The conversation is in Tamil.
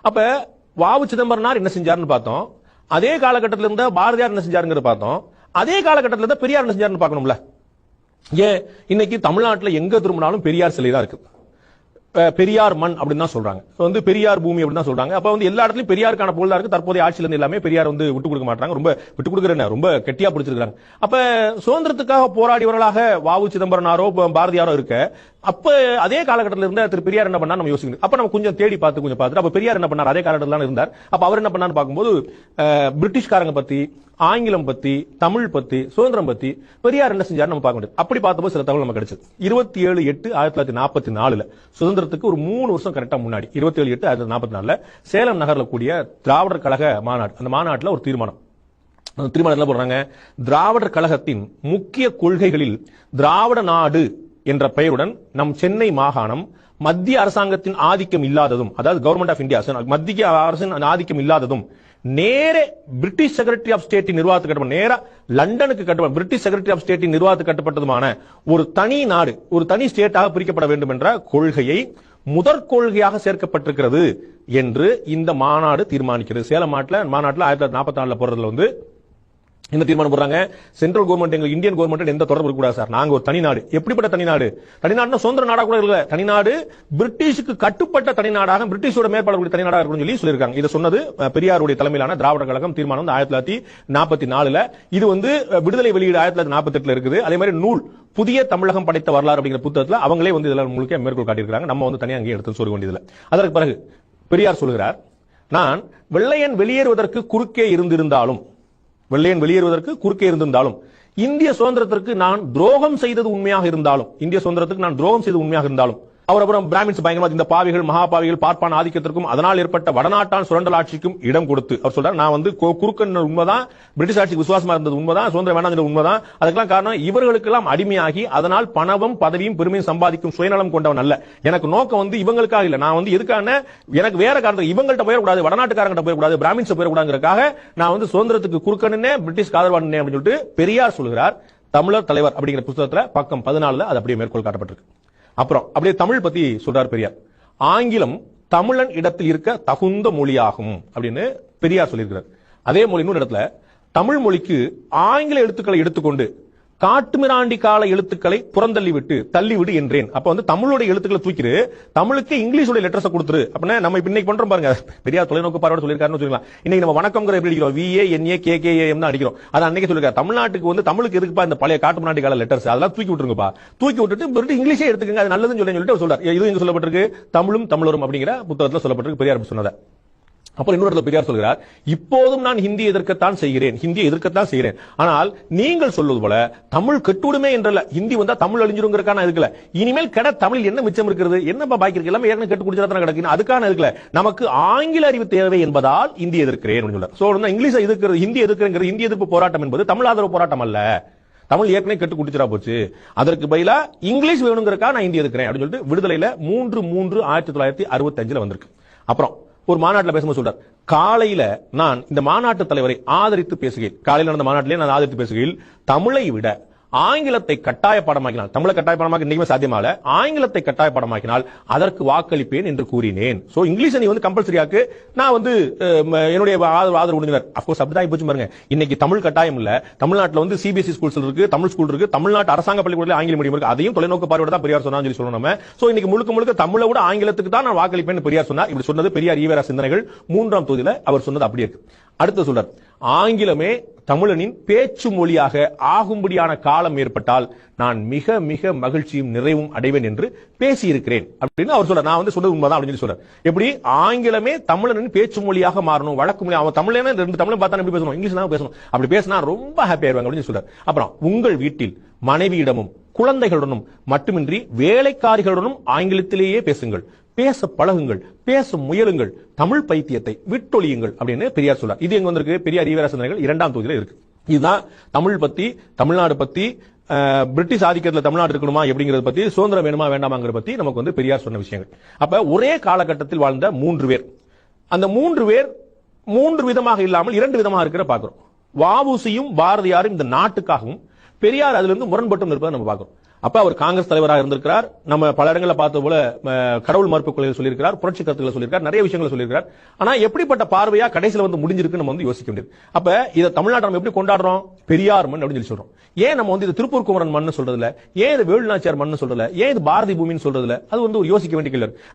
அப்ப வாவு சிதம்பரனார் என்ன செஞ்சாருன்னு பார்த்தோம், அதே காலகட்டத்தில் இருந்த பாரதியார் என்ன செஞ்சாருங்கிறத பார்த்தோம், அதே காலகட்டத்தில் இருந்த பெரியார் என்ன செஞ்சாருன்னு பார்க்கணும்ல. ஏன் இன்னைக்கு தமிழ்நாட்டில் எங்க திரும்பினாலும் பெரியார் சிலை தான் இருக்கு. பெரியார் மண் அப்படின்னு தான் சொல்றாங்க, வந்து பெரியார் பூமி அப்படின்னு தான் சொல்றாங்க. அப்ப வந்து எல்லா இடத்துலயும் பெரியாருக்கான பொருளா இருக்கு. தற்போதைய ஆட்சியில இருந்து எல்லாமே பெரியார் வந்து விட்டு கொடுக்க மாட்டாங்க, ரொம்ப விட்டு கொடுக்குற ரொம்ப கெட்டியா பிடிச்சிருக்காங்க. அப்ப சுதந்திரத்துக்காக போராடியவர்களாக வாவு சிதம்பரனாரோ பாரதியாரோ இருக்க, அப்ப அதே காலகட்டத்தில் இருந்த திரு பெரியார் என்ன பண்ணா நம்ம யோசிக்கணும். அப்ப நம்ம கொஞ்சம் தேடி பார்த்து அப்ப பெரியார் என்ன பண்ணார், அதே காலகட்டத்தில் இருந்தார். அப்ப அவர் என்ன பண்ணான்னு பார்க்கும்போது பிரிட்டிஷ்காரங்க பத்தி, ஆங்கிலம் பத்தி, தமிழ் பத்தி, சுதந்திரம் பத்தி பெரியார் என்ன செஞ்சாரு நம்ம பார்க்க முடியும். அப்படி பார்த்தபோது சில தகவல் நமக்கு கிடைச்சது. 27/8/1944 சுதந்திரத்துக்கு ஒரு 3 வருஷம் கரெக்டா முன்னாடி 27/8/1944 சேலம் நகர்ல கூடிய திராவிடர் கழக மாநாடு, அந்த மாநாட்டில் ஒரு தீர்மானம் போடுறாங்க. திராவிடர் கழகத்தின் முக்கிய கொள்கைகளில் திராவிட நாடு என்ற பெயருடன் நம் சென்னை மாகாணம் மத்திய அரசாங்கத்தின் ஆதிக்கம் இல்லாததும், அதாவது கவர்மெண்ட் ஆஃப் இந்தியா மத்திய அரசின் ஆதிக்கம் இல்லாததும், நேர பிரிட்டிஷ் செக்ரட்டரி ஆஃப் ஸ்டேட்டின் நிர்வாகத்துக்கு கட்டப்பட்ட, நேர லண்டனுக்கு கட்டப்பட்ட பிரிட்டிஷ் செக்ரட்டரி ஆஃப் ஸ்டேட்டின் நிர்வாகத்துக்கு கட்டப்பட்டதுமான ஒரு தனி நாடு, ஒரு தனி ஸ்டேட்டாக பிரிக்கப்பட வேண்டும் என்ற கொள்கையை முதற் கொள்கையாக சேர்க்கப்பட்டிருக்கிறது என்று இந்த மாநாடு தீர்மானிக்கிறது. சேலம் மாநாட்டில் 1944 போறதுல வந்து என்ன தீர்மானம் போடுறாங்க, சென்ட்ரல் கவர்மெண்ட் எங்க இந்தியன் கவர்மெண்ட் எந்த தொடர்பு இருக்க கூடாது சார், நாங்க ஒரு தனி நாடு. எப்படிப்பட்ட தனி நாடு? தனிநாடுனா சுதந்திர நாடா கூட இல்ல, தனிநாடு பிரிட்டிஷுக்கு கட்டுப்பட்ட தனிநாடாக, பிரிட்டிஷோட மேற்பாடு தனிநாடாக இருக்கும்னு சொல்லியிருக்காங்க. இதை சொன்னது பெரியாருடைய தலைமையிலான திராவிடர் கழகம் தீர்மானம் 1944. இது வந்து விடுதலை வெளியீடு 1948 இருக்குது. அதே மாதிரி நூல் புதிய தமிழகம் படைத்த வரலாறு அப்படிங்கிற புத்தகத்தில் அவங்களே வந்து இதெல்லாம் முழுக்க மேற்கோள் காட்டியிருக்காங்க. நம்ம வந்து தனியாக அங்கே எடுத்து சொல்ல வேண்டியதில்லை. அதற்கு பிறகு பெரியார் சொல்கிறார், நான் வெள்ளையன் வெளியேறுவதற்கு குறுக்கே இருந்திருந்தாலும் இந்திய சுதந்திரத்திற்கு நான் துரோகம் செய்தது உண்மையாக இருந்தாலும் அவர் அப்புறம் பிராமின்ஸ் பயங்கரவாதி, இந்த பாவிகள் மகா பாவிகள் பார்ப்பான் ஆதிக்கத்திற்கும் அதனால் ஏற்பட்ட வடநாட்டான் சுரண்டல் ஆட்சிக்கும் இடம் கொடுத்து அவர் சொல்றார், நான் வந்து குறுக்கன் உண்மைதான், பிரிட்டிஷ் ஆட்சிக்கு விசுவாசமா இருந்தது உண்மைதான், சுதந்திரம் வேண்டாம் உண்மைதான். அதுக்கெல்லாம் காரணம் இவர்களுக்கெல்லாம் அடிமையாகி அதனால் பணமும் பதவியும் பெருமையும் சம்பாதிக்கும் சுயநலம் கொண்டவன் அல்ல. எனக்கு நோக்கம் வந்து இவங்களுக்காக இல்ல, நான் வந்து எதுக்கான எனக்கு வேற காரணம், இவங்கள்ட்ட போயிடக்கூடாது, வடநாட்டுக்காரங்கிட்ட போயிடக்கூடாது, பிராமின்ஸ் போயிடக்கூடாதுக்காக நான் வந்து சுதந்திரத்துக்கு குறுக்கனே பிரிட்டிஷ் ஆதரவானே அப்படின்னு சொல்லிட்டு பெரியார் சொல்கிறார். தமிழர் தலைவர் அப்படிங்கிற புத்தகத்துல பக்கம் 14 அது அப்படியே மேற்கோள் காட்டப்பட்டிருக்கு. அப்புறம் அப்படியே தமிழ் பத்தி சொல்றார் பெரியார், ஆங்கிலம் தமிழன் இடத்தில் இருக்க தகுந்த மொழியாகும் அப்படின்னு பெரியார் சொல்லியிருக்கிறார். அதே மொழி இன்னொரு இடத்துல தமிழ் மொழிக்கு ஆங்கில எழுத்துக்களை எடுத்துக்கொண்டு காட்டுமிராண்டி கால எழுத்துக்களை தள்ளிவிடு என்றேன். அப்ப வந்து தமிழுடைய எழுத்துக்களை தூக்கிடு, தமிழுக்கு இங்கிலீஷோட லெட்டர்ஸ் கொடுத்துரு அப்படின்னா நம்ம இன்னைக்கு பண்றோம் பாருங்க. பெரியார் தொலைநோக்கு பார்வையோட சொல்லியிருக்காருன்னு சொல்லலாம். இன்னைக்கு நம்ம வணக்கம்ங்கிற எப்படி அடிக்கிறோம், VANAKKAM தான் அடிக்கிறோம். அது அன்னைக்கு சொல்லிருக்காரு, தமிழ்நாட்டுக்கு வந்து தமிழுக்கு எதுக்குப்பா இந்த பழைய காட்டுமிராண்டி கால லெட்டர்ஸ், அதெல்லாம் தூக்கி விட்டுருங்கப்பா, தூக்கி விட்டுட்டு இங்கிலீஷே எடுத்துக்கங்க, அது நல்லதுன்னு சொல்லிட்டு சொல்றாரு. இது இங்க சொல்லப்பட்டிருக்கு, தமிழும் தமிழரும் அப்படிங்கிற புத்தகத்தில் சொல்லப்பட்டிருக்கு பெரியார் சொன்னதை. அப்புறம் இன்னொரு பெரியார் சொல்கிறார், இப்போதும் நான் ஹிந்தியை எதிர்க்கத்தான் செய்கிறேன், ஆனால் நீங்கள் சொல்வது போல தமிழ் கெட்டுடுமே என்றல்ல, ஹிந்தி வந்தா தமிழ் அழிஞ்சிருங்கிறதுக்கான இருக்குல்ல, இனிமேல் கெட தமிழ் என்ன மிச்சம் இருக்கிறது, என்னப்பா பாக்கி இருக்கு, எல்லாமே ஏற்கனவே கெட்டு குடிச்சா கிடக்கு, அதுக்கான இருக்குல்ல, நமக்கு ஆங்கில அறிவு தேவை என்பதால் ஹிந்தி எதிர்க்கிறேன். சோ இங்கிலீஷ் எதிர்க்கிறது, ஹிந்தி எதிர்க்கிறது, ஹிந்தி எதிர்ப்பு போராட்டம் என்பது தமிழ் ஆதரவு போராட்டம் அல்ல. தமிழ் ஏற்கனவே கெட்டு குடிச்சிரா போச்சு, அதற்கு பதிலா இங்கிலீஷ் வேணுங்கிறதுக்காக நான் ஹிந்தி எதிர்க்கிறேன் அப்படின்னு சொல்லிட்டு விடுதலையில 3/3/1965 வந்திருக்கு. அப்புறம் ஒரு மாநாட்டில் பேசும்போது சொல்றார், காலையில நான் இந்த மாநாட்டு தலைவரை ஆதரித்து பேசுகிறேன், காலையில் நடந்த மாநாட்டிலே நான் ஆதரித்து பேசுகையில் தமிழை விட ஆங்கிலத்தை கட்டாய பாடமாக்கினால், தமிழை கட்டாய பாடமாக்க இன்னைக்குமே சாத்தியமால, ஆங்கிலத்தை கட்டாய பாடமாக்கினால் அதற்கு வாக்களிப்பேன் என்று கூறினேன். சோ இங்கிலீஷ் நீ வந்து கம்பல்சரியாக்கு நான் வந்து என்னுடைய ஆதரவு உறுதினர். அப்கோர்ஸ் அப்படிதான் போச்சு பாருங்க. இன்னைக்கு தமிழ் கட்டாயம் இல்ல, தமிழ்நாட்டில் வந்து CBSE ஸ்கூல்ஸ் இருக்கு, தமிழ் ஸ்கூல் இருக்கு, தமிழ்நாட்டு அரசாங்க பள்ளிக்கூடத்தில் ஆங்கில மீடியம் இருக்கு, அதையும் தொலைநோக்கு பார்வையோட தான் பெரியார் சொன்னான்னு சொல்லி சொல்லணும். சோ இன்னைக்கு முழுக்க தமிழை விட ஆங்கிலத்துக்கு தான் நான் வாக்களிப்பேன் பெரியார் சொன்னார். இப்படி சொன்னது பெரியார் ஈவேரா சிந்தனைகள் 3ஆம் தொகுதியில அவர் சொன்னது அப்படியே இருக்கு. அடுத்து சொல்றார், ஆங்கிலமே தமிழனின் பேச்சு மொழியாக ஆகும்படியான காலம் ஏற்பட்டால் நான் மிக மிக மகிழ்ச்சியும் நிறைவும் அடைவேன் என்று பேசியிருக்கிறேன் அப்படின்னு அவர் சொல்றார். நான் வந்து சொன்னது உண்மைதான் அப்படின்னு சொல்றார். எப்படி ஆங்கிலமே தமிழனின் பேச்சு மொழியாக மாறணும், வழக்கு மொழி, அவன் தமிழனே 2 தமிழும் பார்த்தா எப்படி பேசணும், இங்கிலீஷ் தான் பேசணும், அப்படி பேசினா ரொம்ப ஹாப்பியா இருவாங்க அப்படின்னு சொல்றார். அப்புறம் உங்கள் வீட்டில் மனைவியிடமும் குழந்தைகளுடனும் மட்டுமின்றி வேலைக்காரிகளுடனும் ஆங்கிலத்திலேயே பேசுங்கள், பேச பழகுங்கள், பேச முயலுங்கள், தமிழ் பைத்தியத்தை விட்டொழியுங்கள் அப்படின்னு பெரியார் சொல்றார். இது எங்க வந்திருக்கு, பெரியார் ஈவேரா சிந்தனைகள் 2ஆம் தொகுதியில இருக்கு. இதுதான் தமிழ் பத்தி, தமிழ்நாடு பத்தி, பிரிட்டிஷ் ஆதிக்கத்தில் தமிழ்நாடு இருக்கணுமா எப்படிங்கிறத பத்தி, சுதந்திரம் வேணுமா வேண்டாமாங்கிற பத்தி நமக்கு வந்து பெரியார் சொன்ன விஷயங்கள். அப்ப ஒரே காலகட்டத்தில் வாழ்ந்த 3 பேர், அந்த 3 பேர் 3 விதமாக இல்லாமல் 2 விதமாக இருக்கிற பாக்குறோம். வஉசியும் பாரதியாரும் இந்த நாட்டுக்காகவும், பெரியார் அதிலிருந்து முரண்பட்டும் இருப்பதை நம்ம பார்க்கிறோம். அப்ப அவர் காங்கிரஸ் தலைவராக இருந்திருக்கிறார். நம்ம பல இடங்களில் பார்த்த போல கடவுள் மறுப்பு கொள்கைகள் சொல்லியிருக்கிறார், புரட்சி கருத்துக்களை சொல்லியிருக்கார், நிறைய விஷயங்களை சொல்லியிருக்கார். ஆனா எப்படிப்பட்ட பார்வையா கடைசியில் வந்து முடிஞ்சிருக்கு நம்ம வந்து யோசிக்க முடியாது. அப்ப இதை தமிழ்நாட்டை நம்ம எப்படி கொண்டாடுறோம்? பெரியார் மண் அப்படின்னு சொல்லி சொல்றோம். ஏன் நம்ம வந்து இது திருப்பூர் குமரன் மண் சொல்றதுல, ஏன் இது வேலுநாச்சியார் மண் சொல்றதுல, ஏன் இது பாரதி பூமின்னு சொல்றதுல, அது வந்து ஒரு யோசிக்க வேண்டிய கேள்வி.